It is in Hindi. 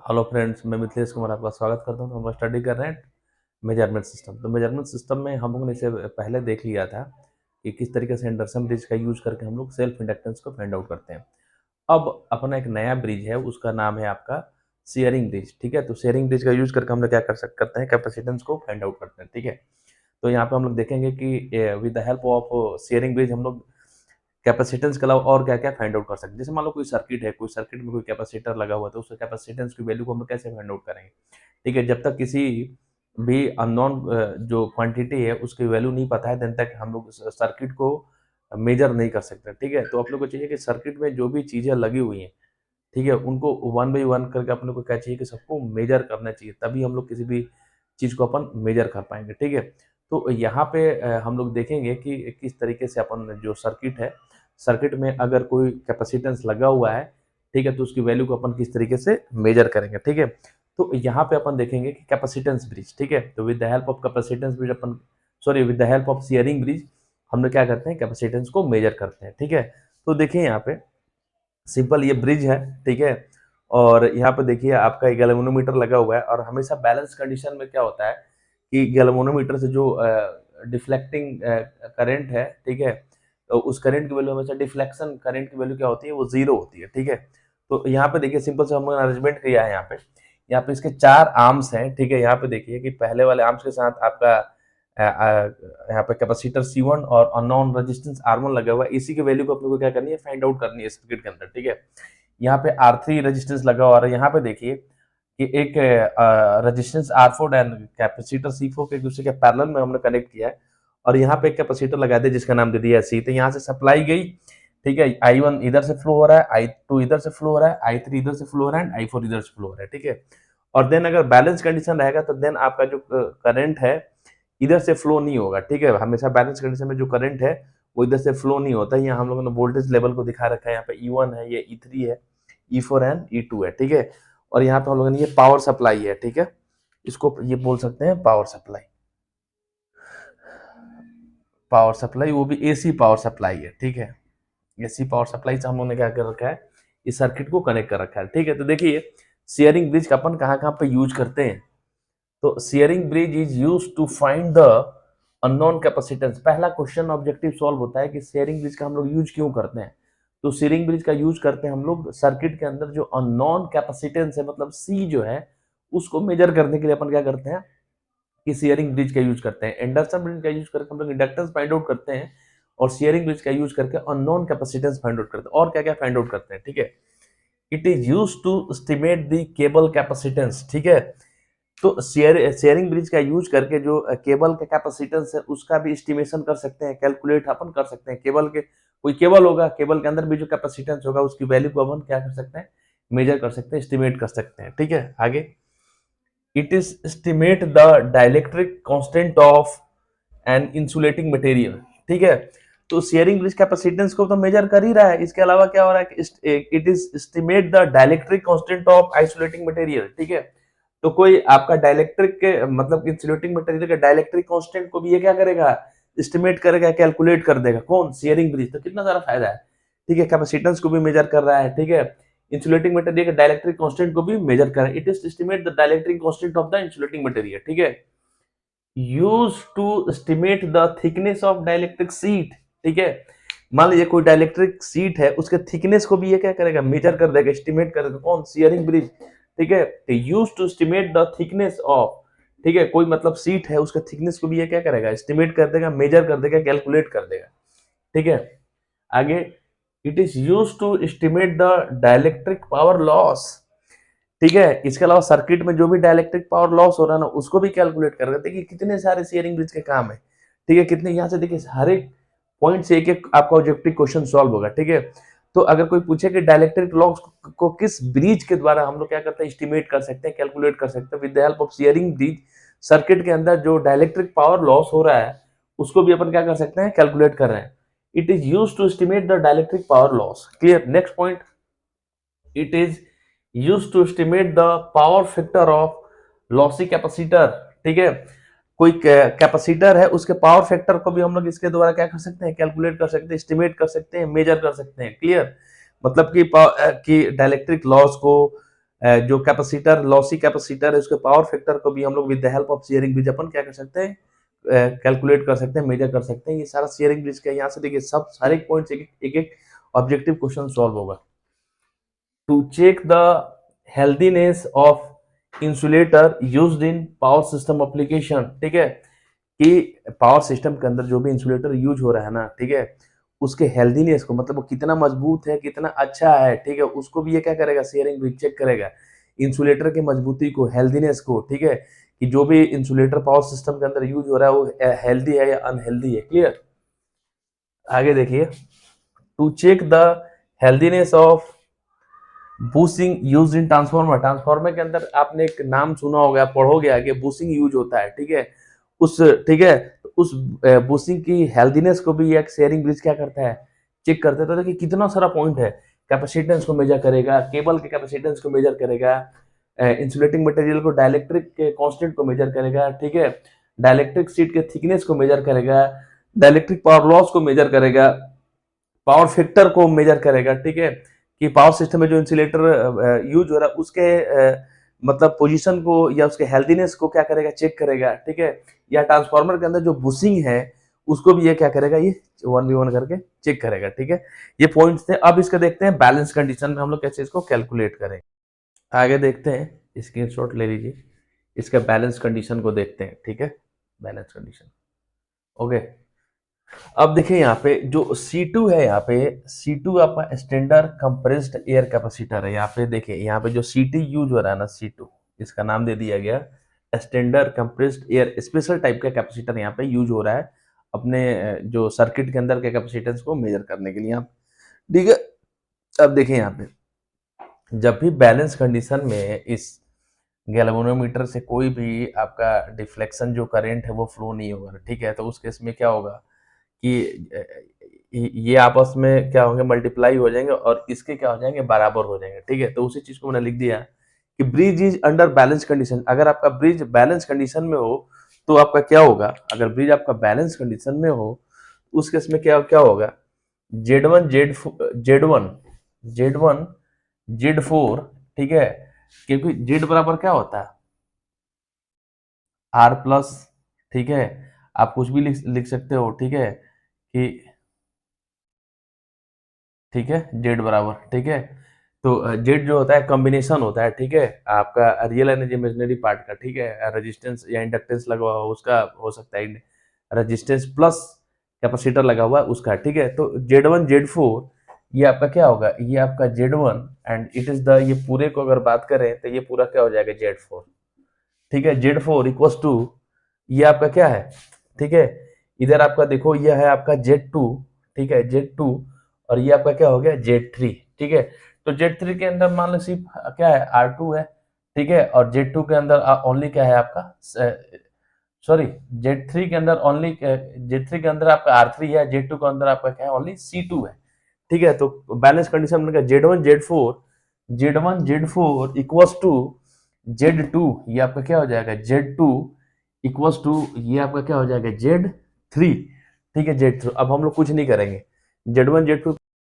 हेलो फ्रेंड्स, मैं मिथिलेश कुमार आपका स्वागत करता हूँ। तो हम लोग स्टडी कर रहे हैं मेजरमेंट सिस्टम। तो मेजरमेंट सिस्टम में हम लोगों ने इसे पहले देख लिया था कि किस तरीके से एंडरसन ब्रिज का यूज करके हम लोग सेल्फ इंडक्टेंस को फाइंड आउट करते हैं। अब अपना एक नया ब्रिज है, उसका नाम है आपका शेयरिंग ब्रिज। ठीक है, तो शेयरिंग ब्रिज का यूज करके हम लोग क्या करते हैं, कैपेसिटेंस को फाइंड आउट करते हैं। ठीक है, तो यहाँ पे हम लोग देखेंगे कि with the help of sharing bridge हम लोग कैपेसिटेंस के अलावा और क्या क्या फाइंड आउट कर सकते हैं। जैसे मान लो कोई सर्किट है, कोई सर्किट में कोई कैपेसिटर लगा हुआ है, तो उस कैपेसिटेंस की वैल्यू को हम लोग कैसे फाइंड आउट करेंगे। ठीक है, जब तक किसी भी अननोन जो क्वांटिटी है उसकी वैल्यू नहीं पता है, देन तक हम लोग सर्किट को मेजर नहीं कर सकते। ठीक है, तो आप लोग को चाहिए कि सर्किट में जो भी चीजें लगी हुई हैं, ठीक है, उनको वन बाई वन करके अपने को क्या चाहिए कि सबको मेजर करना चाहिए, तभी हम लोग किसी भी चीज को अपन मेजर कर पाएंगे। ठीक है, तो यहाँ पे हम लोग देखेंगे कि किस तरीके से अपन जो सर्किट है, सर्किट में अगर कोई कैपेसिटेंस लगा हुआ है, ठीक है, तो उसकी वैल्यू को अपन किस तरीके से मेजर करेंगे। ठीक है, तो यहाँ पे अपन देखेंगे कि कैपेसिटेंस ब्रिज। ठीक है, तो with the help of capacitance bridge upon, sorry, with the help of sharing bridge हम लोग क्या करते हैं, कैपेसिटेंस को मेजर करते हैं। ठीक है, तो देखिए यहाँ पे सिंपल ये ब्रिज है। ठीक है, और यहाँ पे देखिए आपका गैल्वेनोमीटर लगा हुआ है, और हमेशा बैलेंस कंडीशन में क्या होता है कि गैल्वेनोमीटर से जो डिफ्लेक्टिंग करंट है, ठीक है, तो उस करंट की वैल्यू हमेशा डिफ्लेक्शन करंट की वैल्यू क्या होती है, वो जीरो होती है। ठीक है, तो यहाँ पे देखिए सिंपल से हमने अरेंजमेंट किया है। यहाँ पे इसके 4 आर्म्स हैं। ठीक है, यहाँ पे देखिए कि पहले वाले आर्म्स के साथ आपका यहाँ पे कैपेसिटर C1 और अननोन रेजिस्टेंस R1 लगा हुआ है। इसी की वैल्यू को अपने को क्या करनी है, फाइंड आउट करनी है सर्किट के अंदर। ठीक है, यहाँ पे R3 रेजिस्टेंस लगा हुआ है। यहाँ पे देखिए कि एक resistance R4 and capacitor C4 के एक दूसरे के पैरेलल में हमने कनेक्ट किया है, और यहाँ पे एक कैपेसिटर लगा दिया जिसका नाम दे दिया है C। तो यहाँ से सप्लाई गई, ठीक है, I1 इधर से फ्लो हो रहा है, I2 इधर से फ्लो हो रहा है, I3 इधर से फ्लो हो रहा है, I4 इधर से फ्लो हो रहा है। ठीक है, और देन अगर बैलेंस कंडीशन रहेगा तो देन आपका जो करंट है इधर से फ्लो नहीं होगा। ठीक है, हमेशा बैलेंस कंडीशन में जो करंट है वो इधर से फ्लो नहीं होता। यहाँ हम लोगों ने वोल्टेज लेवल को दिखा रखा है, यहाँ पे E1 है, ये E3 है, E4 एंड E2 है। ठीक है, और यहाँ पे हम लोगों ने ये पावर सप्लाई है। ठीक है, इसको ये बोल सकते हैं पावर सप्लाई, पावर सप्लाई, वो भी AC पावर सप्लाई है। ठीक है, AC पावर सप्लाई से हम लोगों ने क्या कर रखा है, इस सर्किट को कनेक्ट कर रखा है। ठीक है, तो देखिए शेयरिंग ब्रिज का अपन कहाँ कहाँ पे यूज करते हैं। तो Schering bridge is use to find the unknown capacitance. पहला क्वेश्चन ऑब्जेक्टिव सॉल्व होता है कि शेयरिंग ब्रिज का हम लोग यूज क्यों करते हैं। तो शेयरिंग ब्रिज का यूज करते हैं हम लोग सर्किट के अंदर जो अननोन कैपेसिटेंस है, मतलब C जो है, उसको मेजर करने के लिए अपन क्या करते हैं कि शेयरिंग ब्रिज का यूज करते हैं। एंडरसन ब्रिज का यूज करके हम लोग इंडक्टेंस फाइंड आउट करते हैं, और शेयरिंग ब्रिज का यूज करके अननोन कैपेसिटेंस फाइंड आउट करते हैं। और क्या क्या फाइंड आउट करते हैं, ठीक है, it is use to estimate the cable capacitance. ठीक है, तो शेयरिंग ब्रिज का यूज करके जो केबल का कैपेसिटेंस है उसका भी एस्टिमेशन कर सकते हैं, कैलकुलेट अपन कर सकते हैं। केबल के कोई केबल होगा, केबल के अंदर भी जो कैपेसिटेंस होगा उसकी वैल्यू को अपन क्या कर सकते हैं, मेजर कर सकते हैं, एस्टिमेट कर सकते हैं। ठीक है, आगे it is estimate the dielectric constant of an insulating material. ठीक है, तो शेयरिंग ब्रिज कैपेसिटेंस को तो मेजर कर ही रहा है, इसके अलावा क्या हो रहा है कि it is estimate the dielectric constant of isolating material. ठीक है, तो कोई आपका डाइलेक्ट्रिक के मतलब इंसुलेटिंग मटेरियल के डाइलेक्ट्रिक कांस्टेंट को भी ये क्या करेगा, एस्टिमेट करेगा, कैलकुलेट कर देगा। कौन, शेयरिंग ब्रिज। तो कितना सारा फायदा है। ठीक है, कैपेसिटेंस को भी मेजर कर रहा है, ठीक है, इंसुलेटिंग मटेरियल के डाइलेक्ट्रिक कांस्टेंट को भी मेजर कर रहा है। It is estimate the dielectric constant of the insulating material. ठीक है, use to estimate the thickness of dielectric sheet. ठीक है, मान लीजिए कोई डाइलेक्ट्रिक शीट है, उसके थिकनेस को भी ये क्या करेगा, मेजर कर देगा, एस्टिमेट करेगा। कौन, शेयरिंग ब्रिज। ठीक है, use to estimate the thickness of, ठीक है, कोई मतलब शीट है उसका थिकनेस को भी ये क्या करेगा, एस्टिमेट कर देगा, मेजर कर देगा, कैलकुलेट कर देगा। ठीक है, आगे it is use to estimate the dielectric power loss. ठीक है, इसके अलावा सर्किट में जो भी डाइलेक्ट्रिक पावर लॉस हो रहा है ना, उसको भी कैलकुलेट कर रहे हैं। देखिए कितने सारे शेयरिंग ब्रिज के काम है। ठीक है, कितने, यहाँ से देखिए हर एक पॉइंट से एक एक आपका ऑब्जेक्टिव क्वेश्चन सॉल्व होगा। ठीक है, तो अगर कोई पूछे कि डाइलेक्ट्रिक लॉस को किस ब्रिज के द्वारा हम लोग क्या करते हैं, एस्टिमेट कर सकते हैं, कैलकुलेट कर सकते हैं with the help of sharing bridge. Circuit के अंदर जो डाइलेक्ट्रिक पावर लॉस हो रहा है उसको भी अपन क्या कर सकते हैं, कैलकुलेट कर रहे हैं। It is use to estimate the dielectric power loss. Clear, next point, it is use to estimate the power factor of lossy capacitor. ठीक है, कोई कैपेसिटर है उसके पावर फैक्टर को भी हम लोग इसके द्वारा क्या कर सकते हैं, कैलकुलेट कर सकते हैं, एस्टिमेट कर सकते हैं, मेजर कर सकते हैं। क्लियर, मतलब कि डाइलेक्ट्रिक लॉस को जो कैपेसिटर लॉसी कैपेसिटर है उसके पावर फैक्टर को भी हम लोग with the help of sharing bridge अपन क्या कर सकते हैं, कैलकुलेट कर सकते हैं, मेजर कर सकते हैं। ये सारा शेयरिंग ब्रिज का यहाँ से देखिए सब सारे पॉइंट्स एक एक ऑब्जेक्टिव क्वेश्चन सॉल्व होगा। To check the healthiness of insulator used in power system application, ठीक है, कि पावर सिस्टम के अंदर जो भी इंसुलेटर यूज हो रहा है ना, ठीक है, उसके हेल्दीनेस को, मतलब वो कितना मजबूत है, कितना अच्छा है, ठीक है, उसको भी ये क्या करेगा, शेयरिंग ब्रिज चेक करेगा इंसुलेटर की मजबूती को, हेल्दीनेस को, ठीक है, कि जो भी इंसुलेटर पावर सिस्टम के अंदर यूज हो रहा है वो हेल्दी है या अनहेल्दी है। क्लियर, आगे देखिए, to check the healthiness of bushing use in transformer, transformer के अंदर आपने एक नाम सुना होगा, पढ़ोगे आगे, बूसिंग यूज होता है, ठीक है, उस, ठीक है, उस बूसिंग की हेल्दीनेस को भी एक शेयरिंग ब्रिज क्या करता है, चेक करता है। तो देखिए कितना सारा पॉइंट है, कैपेसिटेंस को मेजर करेगा, केबल के कैपेसिटेंस को मेजर करेगा, इंसुलेटिंग मटेरियल को डाइलेक्ट्रिक के कांस्टेंट को मेजर करेगा, ठीक है, डाइलेक्ट्रिक शीट के थिकनेस को मेजर करेगा, डाइलेक्ट्रिक पावर लॉस को मेजर करेगा, पावर फैक्टर को मेजर करेगा, ठीक है, कि पावर सिस्टम में जो इंसुलेटर यूज हो रहा है उसके मतलब पोजीशन को या उसके हेल्दीनेस को क्या करेगा, चेक करेगा, ठीक है, या ट्रांसफार्मर के अंदर जो बुशिंग है उसको भी ये क्या करेगा, ये 1v1 करके चेक करेगा, ठीक है। ये पॉइंट्स थे। अब इसका देखते हैं बैलेंस कंडीशन में हम लोग कैसे इसको कैलकुलेट करें। आगे देखते हैं, स्क्रीनशॉट ले लीजिए, इसका बैलेंस कंडीशन को देखते हैं, ठीक है, बैलेंस कंडीशन। ओके, अब देखिए यहाँ पे जो C2 है, यहाँ पे C2 आपका स्टैंडर्ड कंप्रेस्ड एयर कैपेसिटर है। यहाँ पे देखिए, यहाँ पे जो CT यूज हो रहा है ना, C2, इसका नाम दे दिया गया standard compressed air, special type का कैपेसिटर यहाँ पे यूज हो रहा है अपने जो सर्किट के अंदर के कैपेसिटेंस को मेजर करने के लिए यहाँ, ठीक है। अब देखिए यहाँ पे जब भी बैलेंस कंडीशन में इस गैल्वेनोमीटर से कोई भी आपका डिफ्लेक्शन जो करंट है वो फ्लो नहीं होगा, ठीक है, तो उस केस में क्या होगा कि ये आपस में क्या होंगे, मल्टीप्लाई हो जाएंगे और इसके क्या हो जाएंगे, बराबर हो जाएंगे, ठीक है। तो उसी चीज को मैंने लिख दिया कि bridge is under balance condition. अगर आपका ब्रिज बैलेंस कंडीशन में हो तो आपका क्या होगा, अगर ब्रिज आपका बैलेंस कंडीशन में हो उस केस में क्या क्या होगा, Z1 Z4, ठीक है, क्योंकि Z बराबर क्या होता है, R प्लस, ठीक है, आप कुछ भी लिख सकते हो, ठीक है, कि ठीक है, Z बराबर, ठीक है, तो Z जो होता है कॉम्बिनेशन होता है, ठीक है, आपका रियल एनर्जी इमेजिनरी पार्ट का, ठीक है, रेजिस्टेंस या इंडक्टेंस लगा हुआ उसका हो सकता है, रेजिस्टेंस प्लस कैपेसिटर लगा हुआ है उसका, ठीक है। तो Z1 Z4 ये आपका क्या होगा, ये आपका Z1 and it is the, ये पूरे को अगर बात करें तो ये पूरा क्या हो जाएगा, Z4, ठीक है। Z4 इक्वल्स टू, ये आपका क्या है, ठीक है, इधर आपका देखो ये है आपका Z2, ठीक है, Z2, और ये आपका क्या हो गया, Z3, ठीक है। तो Z3 के अंदर मान लो सिर्फ क्या है, R2 है, ठीक है, और Z2 के अंदर ओनली क्या है आपका, सॉरी, Z3 के अंदर ओनली, Z3 के अंदर आपका R3 है, Z2 के अंदर आपका क्या है, ओनली C2 है, ठीक है। तो बैलेंस कंडीशन में Z1 Z4 equals to Z2, ये आपका क्या हो जाएगा, Z2 इक्वल्स टू, ये आपका क्या हो जाएगा, Z3, ठीक है, Z3। अब हम लोग कुछ नहीं करेंगे, Z1 Z2